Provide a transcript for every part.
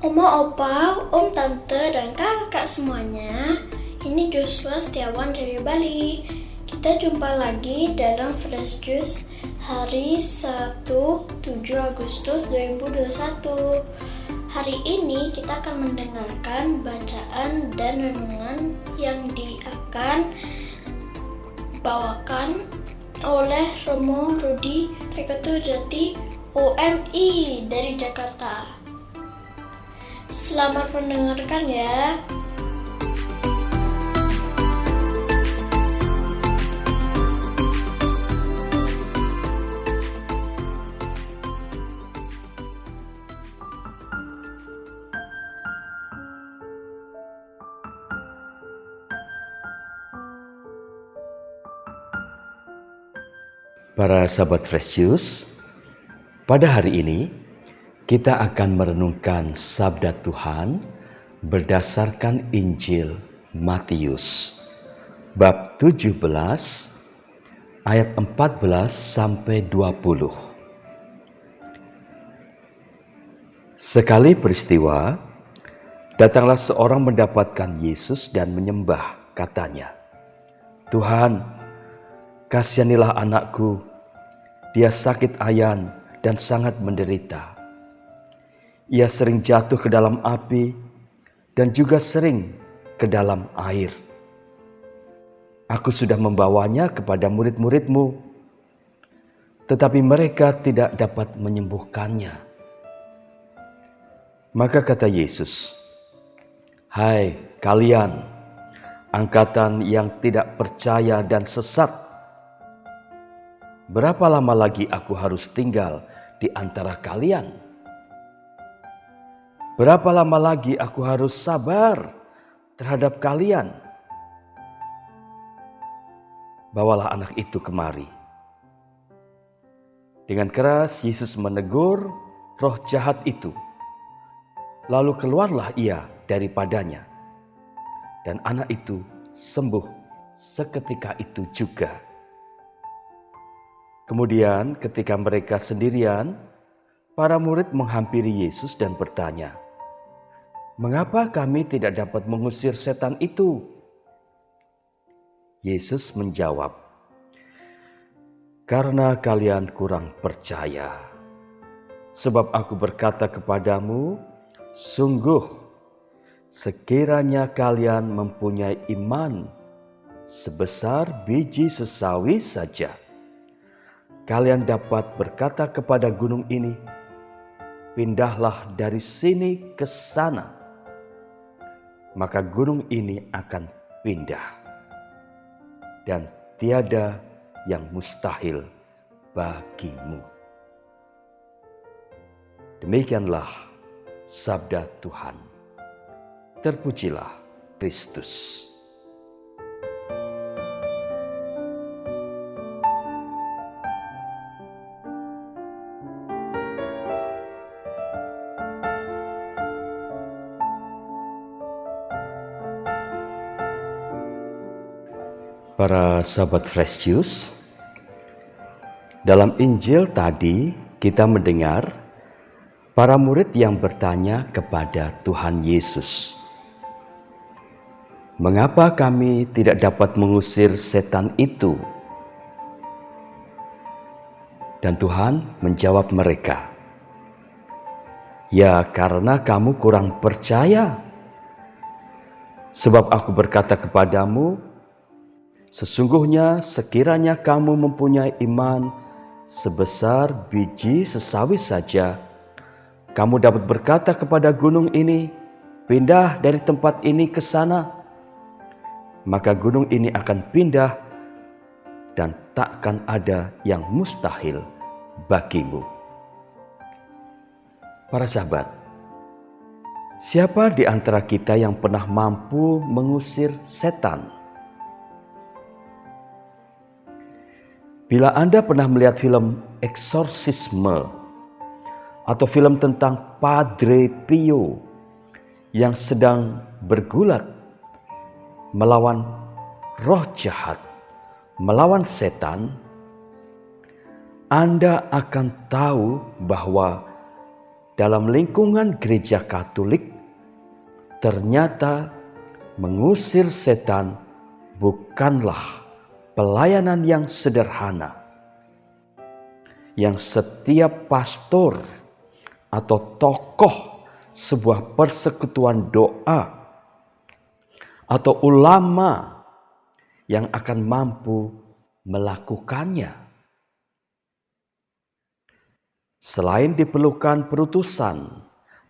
Oma, opa, om, tante, dan kakak semuanya. Ini Joshua Setiawan dari Bali. Kita jumpa lagi dalam Fresh Juice hari Sabtu 7 Agustus 2021. Hari ini kita akan mendengarkan bacaan dan renungan yang akan bawakan oleh Romo Rudi Rekatujati OMI dari Jakarta. Selamat mendengarkan ya. Para sahabat Fresh Juice, pada hari ini kita akan merenungkan sabda Tuhan berdasarkan Injil Matius bab 17 ayat 14 sampai 20. Sekali peristiwa, datanglah seorang mendapatkan Yesus dan menyembah, katanya, "Tuhan, kasihanilah anakku, dia sakit ayan dan sangat menderita. Ia sering jatuh ke dalam api dan juga sering ke dalam air. Aku sudah membawanya kepada murid-murid-Mu, tetapi mereka tidak dapat menyembuhkannya." Maka kata Yesus, "Hai kalian, angkatan yang tidak percaya dan sesat, berapa lama lagi aku harus tinggal di antara kalian? Berapa lama lagi aku harus sabar terhadap kalian? Bawalah anak itu kemari." Dengan keras Yesus menegur roh jahat itu. Lalu keluarlah ia daripadanya, dan anak itu sembuh seketika itu juga. Kemudian ketika mereka sendirian, para murid menghampiri Yesus dan bertanya, "Mengapa kami tidak dapat mengusir setan itu?" Yesus menjawab, "Karena kalian kurang percaya. Sebab aku berkata kepadamu, sungguh, sekiranya kalian mempunyai iman sebesar biji sesawi saja, kalian dapat berkata kepada gunung ini, pindahlah dari sini ke sana, maka gunung ini akan pindah, dan tiada yang mustahil bagimu." Demikianlah sabda Tuhan. Terpujilah Kristus. Para sahabat Fresh Juice, dalam Injil tadi kita mendengar para murid yang bertanya kepada Tuhan Yesus, "Mengapa kami tidak dapat mengusir setan itu?" Dan Tuhan menjawab mereka, "Ya, karena kamu kurang percaya. Sebab aku berkata kepadamu, sesungguhnya sekiranya kamu mempunyai iman sebesar biji sesawi saja, kamu dapat berkata kepada gunung ini, pindah dari tempat ini ke sana, maka gunung ini akan pindah dan takkan ada yang mustahil bagimu." Para sahabat, siapa di antara kita yang pernah mampu mengusir setan? Bila Anda pernah melihat film eksorsisme atau film tentang Padre Pio yang sedang bergulat melawan roh jahat, melawan setan, Anda akan tahu bahwa dalam lingkungan gereja Katolik, ternyata mengusir setan bukanlah pelayanan yang sederhana, yang setiap pastor atau tokoh sebuah persekutuan doa atau ulama yang akan mampu melakukannya. Selain diperlukan perutusan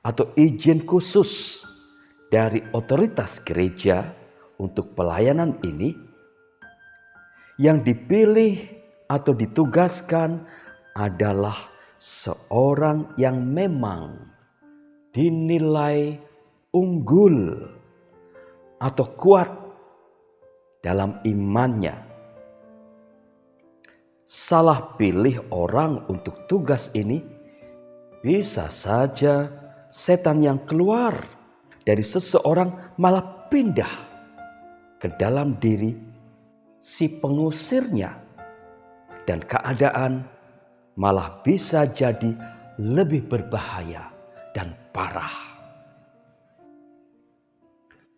atau izin khusus dari otoritas gereja untuk pelayanan ini, yang dipilih atau ditugaskan adalah seorang yang memang dinilai unggul atau kuat dalam imannya. Salah pilih orang untuk tugas ini, bisa saja setan yang keluar dari seseorang malah pindah ke dalam diri si pengusirnya, dan keadaan malah bisa jadi lebih berbahaya dan parah.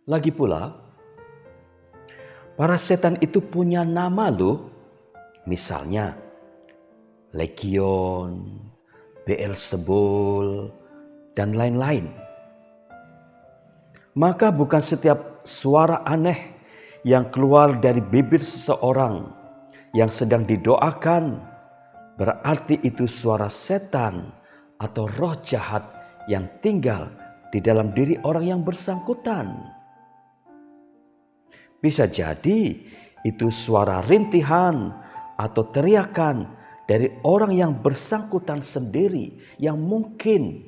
Lagi pula, para setan itu punya nama loh. Misalnya Legion, Beelzebul, dan lain-lain. Maka bukan setiap suara aneh yang keluar dari bibir seseorang yang sedang didoakan berarti itu suara setan atau roh jahat yang tinggal di dalam diri orang yang bersangkutan. Bisa jadi itu suara rintihan atau teriakan dari orang yang bersangkutan sendiri yang mungkin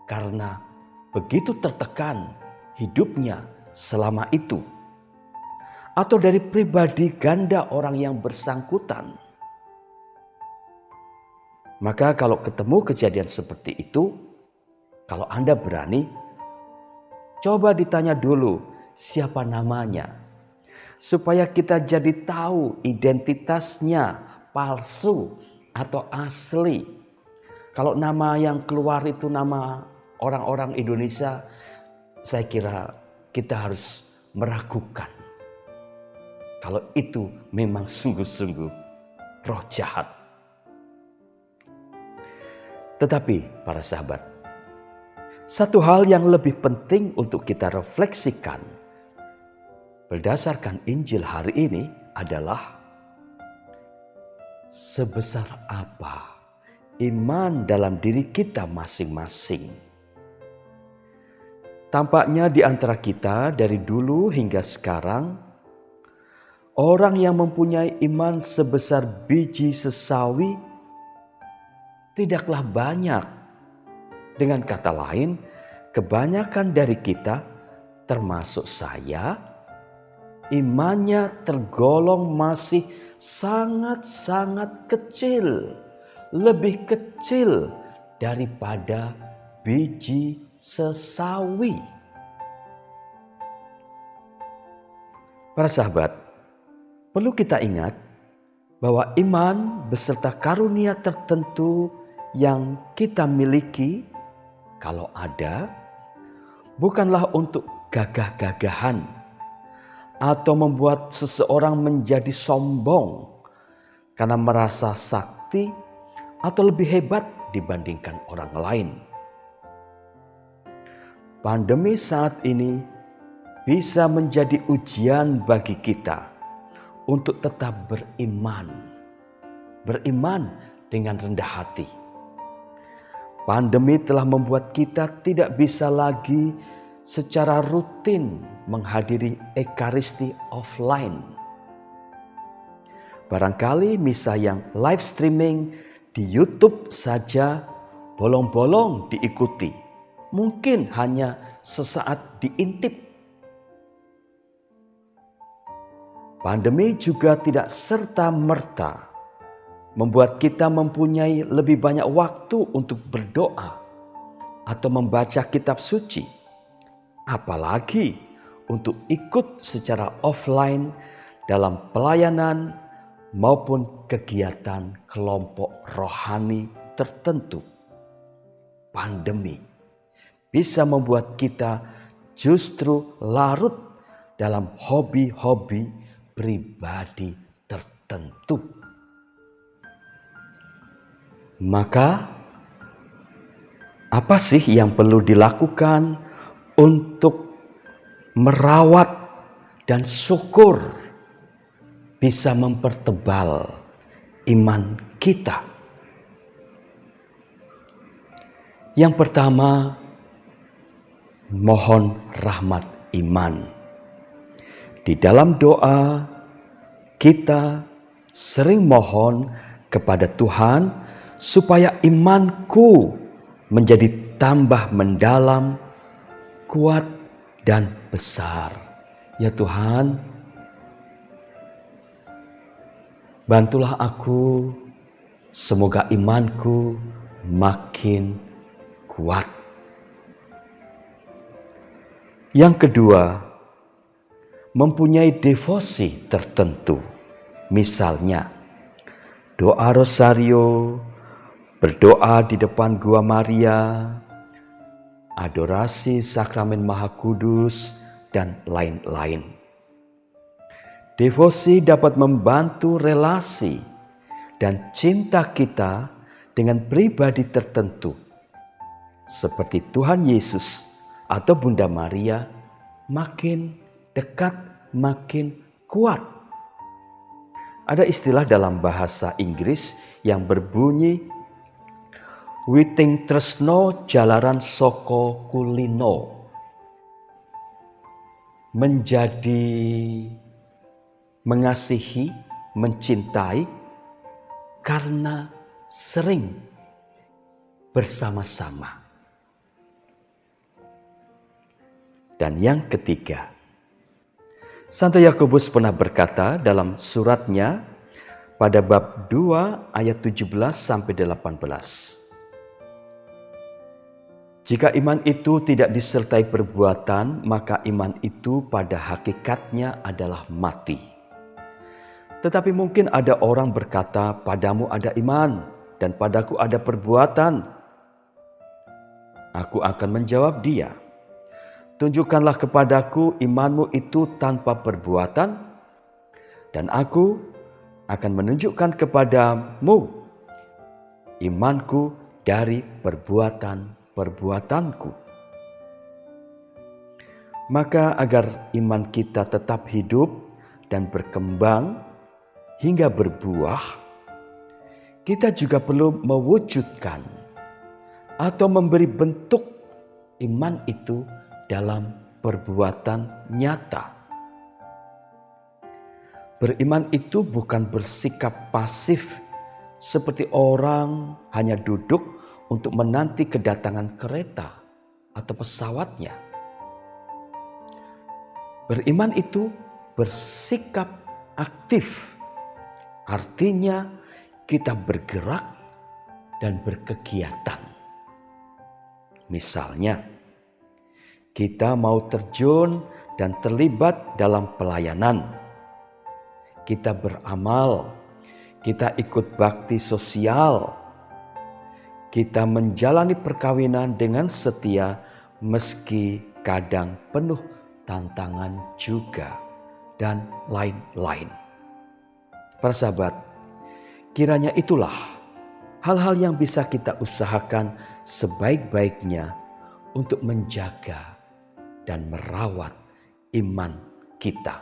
karena begitu tertekan hidupnya selama itu, atau dari pribadi ganda orang yang bersangkutan. Maka kalau ketemu kejadian seperti itu, kalau Anda berani, coba ditanya dulu siapa namanya, supaya kita jadi tahu identitasnya palsu atau asli. Kalau nama yang keluar itu nama orang-orang Indonesia, saya kira kita harus meragukan kalau itu memang sungguh-sungguh roh jahat. Tetapi para sahabat, satu hal yang lebih penting untuk kita refleksikan berdasarkan Injil hari ini adalah sebesar apa iman dalam diri kita masing-masing. Tampaknya di antara kita dari dulu hingga sekarang, orang yang mempunyai iman sebesar biji sesawi tidaklah banyak. Dengan kata lain, kebanyakan dari kita, termasuk saya, imannya tergolong masih sangat-sangat kecil, lebih kecil daripada biji sesawi. Para sahabat, perlu kita ingat bahwa iman beserta karunia tertentu yang kita miliki, kalau ada, bukanlah untuk gagah-gagahan atau membuat seseorang menjadi sombong karena merasa sakti atau lebih hebat dibandingkan orang lain. Pandemi saat ini bisa menjadi ujian bagi kita untuk tetap beriman dengan rendah hati. Pandemi telah membuat kita tidak bisa lagi secara rutin menghadiri Ekaristi offline. Barangkali misa yang live streaming di YouTube saja bolong-bolong diikuti. Mungkin hanya sesaat diintip. Pandemi juga tidak serta-merta membuat kita mempunyai lebih banyak waktu untuk berdoa atau membaca kitab suci, apalagi untuk ikut secara offline dalam pelayanan maupun kegiatan kelompok rohani tertentu. pandemi bisa membuat kita justru larut dalam hobi-hobi pribadi tertentu. Maka, apa sih yang perlu dilakukan untuk merawat dan syukur bisa mempertebal iman kita? Yang pertama, mohon rahmat iman. Di dalam doa, kita sering mohon kepada Tuhan supaya imanku menjadi tambah mendalam, kuat, dan besar. Ya Tuhan, bantulah aku, semoga imanku makin kuat. Yang kedua, mempunyai devosi tertentu. Misalnya, doa rosario, berdoa di depan Gua Maria, adorasi sakramen Maha Kudus, dan lain-lain. Devosi dapat membantu relasi dan cinta kita dengan pribadi tertentu, seperti Tuhan Yesus atau Bunda Maria, makin dekat, makin kuat. Ada istilah dalam bahasa Inggris yang berbunyi, witing tresno jalaran soko kulino. Menjadi mengasihi, mencintai karena sering bersama-sama. Dan yang ketiga, Santo Yakobus pernah berkata dalam suratnya pada bab 2 ayat 17 sampai 18. Jika iman itu tidak disertai perbuatan, maka iman itu pada hakikatnya adalah mati. Tetapi mungkin ada orang berkata, padamu ada iman dan padaku ada perbuatan. Aku akan menjawab dia, tunjukkanlah kepadaku imanmu itu tanpa perbuatan, dan aku akan menunjukkan kepadamu imanku dari perbuatanku. Maka agar iman kita tetap hidup dan berkembang hingga berbuah, kita juga perlu mewujudkan atau memberi bentuk iman itu dalam perbuatan nyata. Beriman itu bukan bersikap pasif seperti orang hanya duduk untuk menanti kedatangan kereta atau pesawatnya. Beriman itu bersikap aktif, artinya kita bergerak dan berkegiatan. Misalnya, kita mau terjun dan terlibat dalam pelayanan. Kita beramal, kita ikut bakti sosial, kita menjalani perkawinan dengan setia meski kadang penuh tantangan juga, dan lain-lain. Para sahabat, kiranya itulah hal-hal yang bisa kita usahakan sebaik-baiknya untuk menjaga dan merawat iman kita.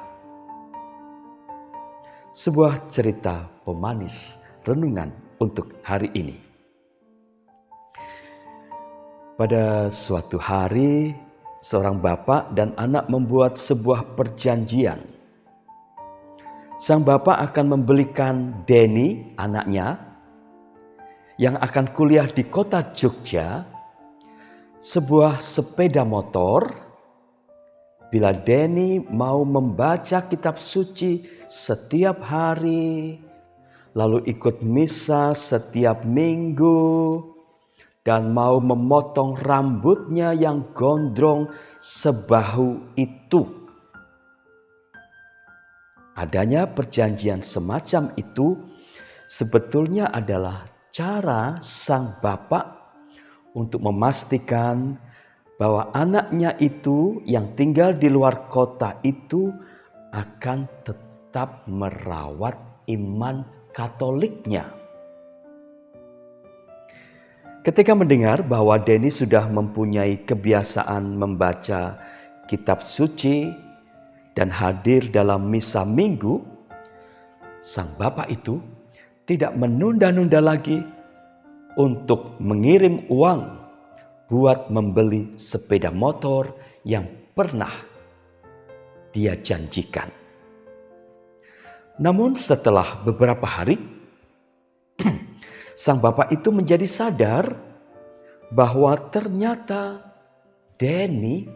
Sebuah cerita pemanis renungan untuk hari ini. Pada suatu hari, seorang bapak dan anak membuat sebuah perjanjian. Sang bapak akan membelikan Denny, anaknya, yang akan kuliah di kota Jogja, sebuah sepeda motor bila Denny mau membaca kitab suci setiap hari, lalu ikut misa setiap minggu, dan mau memotong rambutnya yang gondrong sebahu itu. Adanya perjanjian semacam itu sebetulnya adalah cara sang bapak untuk memastikan bahwa anaknya itu yang tinggal di luar kota itu akan tetap merawat iman Katoliknya. Ketika mendengar bahwa Denny sudah mempunyai kebiasaan membaca kitab suci dan hadir dalam misa minggu, sang bapak itu tidak menunda-nunda lagi untuk mengirim uang buat membeli sepeda motor yang pernah dia janjikan. Namun setelah beberapa hari, sang bapak itu menjadi sadar bahwa ternyata Denny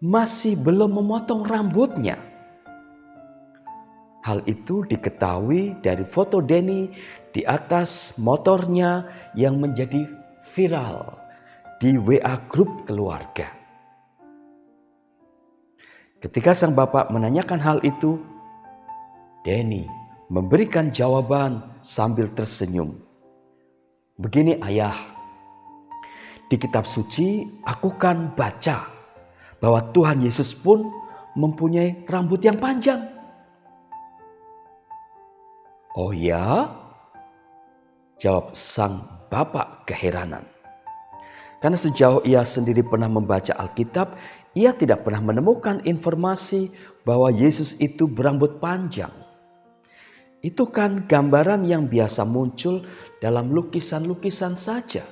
masih belum memotong rambutnya. Hal itu diketahui dari foto Denny di atas motornya yang menjadi viral di WA grup keluarga. Ketika sang bapak menanyakan hal itu, Denny memberikan jawaban sambil tersenyum. Begini ayah, di kitab suci aku kan baca bahwa Tuhan Yesus pun mempunyai rambut yang panjang. Oh ya? Jawab sang bapak keheranan. Karena sejauh ia sendiri pernah membaca Alkitab, ia tidak pernah menemukan informasi bahwa Yesus itu berambut panjang. Itu kan gambaran yang biasa muncul dalam lukisan-lukisan saja.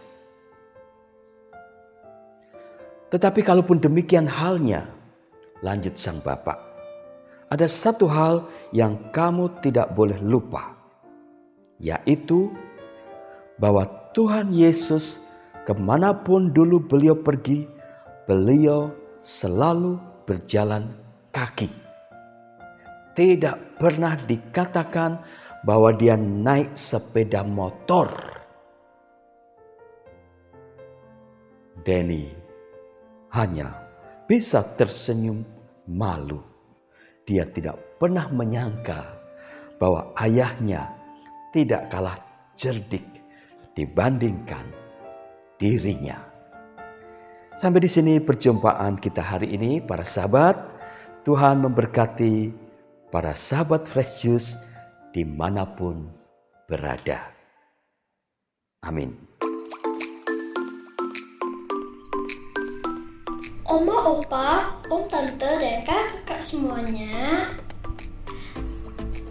Tetapi kalaupun demikian halnya, lanjut sang bapak, ada satu hal yang kamu tidak boleh lupa, yaitu bahwa Tuhan Yesus kemanapun dulu beliau pergi, beliau selalu berjalan kaki. Tidak pernah dikatakan bahwa dia naik sepeda motor. Denny hanya bisa tersenyum malu. Dia tidak pernah menyangka bahwa ayahnya tidak kalah cerdik dibandingkan dirinya. Sampai di sini perjumpaan kita hari ini para sahabat. Tuhan memberkati para sahabat Fresh Juice dimanapun berada. Amin. Oma, opa, om, tante, dan kakak semuanya,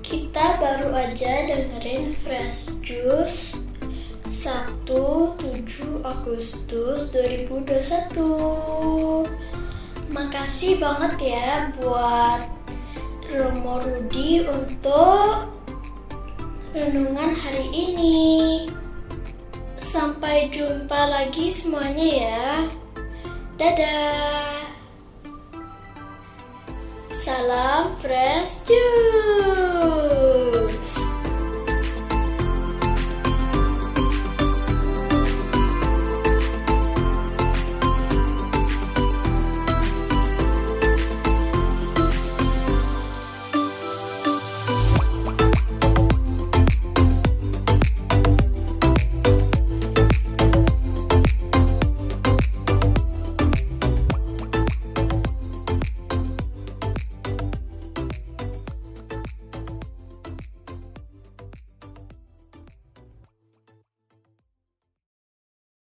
kita baru aja dengerin Fresh Juice 1-7 Agustus 2021. Makasih banget ya buat Romo Rudi untuk renungan hari ini. Sampai jumpa lagi semuanya ya. Dadah. Salam Fresh Juice.